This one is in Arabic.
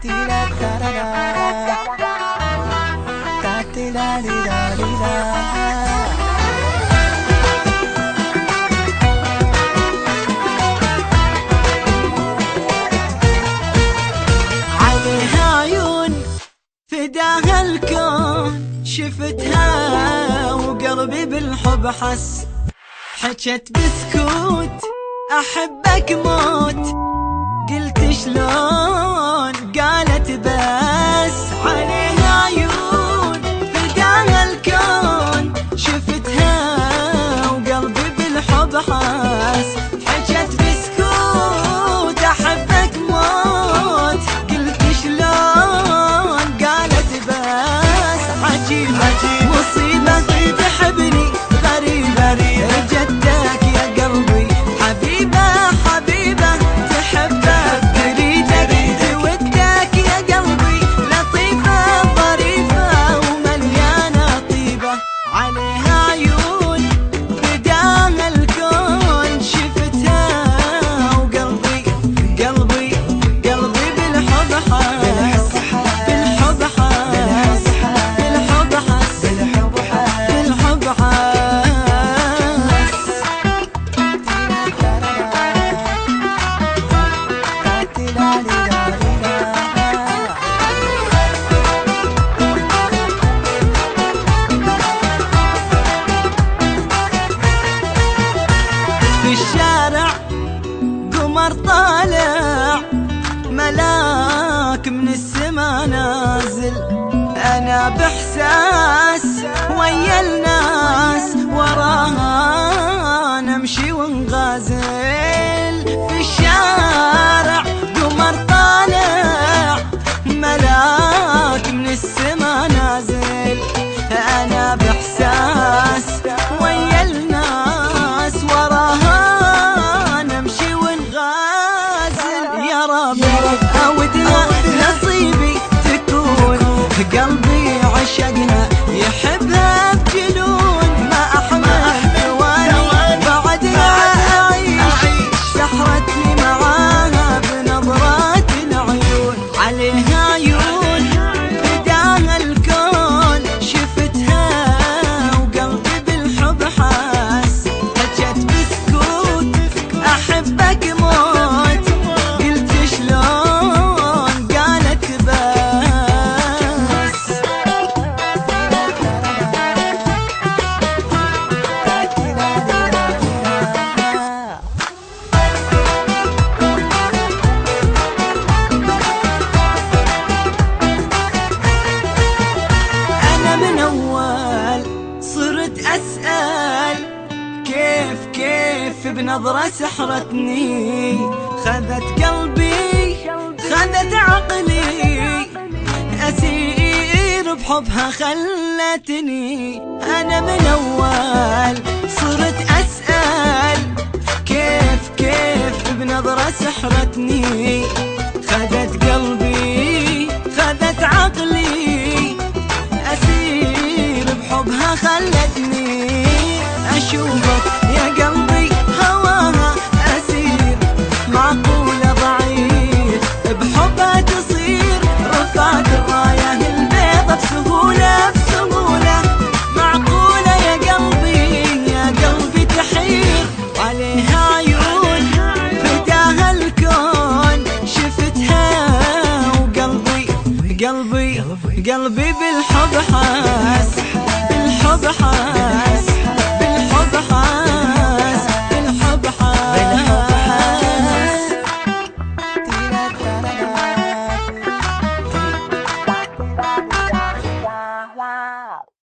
عليها عيون فداها الكون، شفتها وقلبي بالحب حس، حجت بسكوت أحبك موت، قلت شلون قالت بس. عليها عيون فداها الكون، شفتها وقلبي بالحب حس، حجت بسكوت أحبك موت، قلت شلون قالت بس. عجيب مصيبة تحبني غريبة، جدك يا قلبي حبيبة حبيبة، تحبك تريدك تودك يا قلبي، لطيفة ظريفة ومليانة طيبة. عليها عيون فداها الكون، شفتها وقلبي قلبي قلبي بالحب حس، بالحب حس، بالحب حس، بالحب حس. في الشارع قمر طالع، ملاك من السما نازل، أنا بإحساس ويا الناس، وراها نمشي ونغازل. في الشارع قمر طالع، ملاك من السما نازل، أنا بإحساس ويا الناس، وراها نمشي ونغازل. يا رب أودها نصيبي تكون، قلبي عشقها يحبها بجنون، ما أحمل ثواني بعدها أعيش، سحرتني معاها بنظرات العيون. عليها عيون فداها الكون، شفتها وقلبي بالحب حس، حجت بسكوت أحبك موت، قلت شلون قالت بس. أنا من أول صرت أسأل، كيف بنظرة سحرتني، خذت قلبي خذت عقلي، أسير بحبها خلتني. أنا من أول صرت أسأل، كيف بنظرة سحرتني، خذت قلبي خذت عقلي، أسير بحبها خلتني. أشوفك يا قلبي هواها أسير، معقولة ضعيف بحبها تصير، رفعت الراية البيضة بسهولة بسهولة، معقولة يا قلبي تحير. عليها عيون فداها الكون، شفتها وقلبي قلبي بالحب حس، بالحب حس.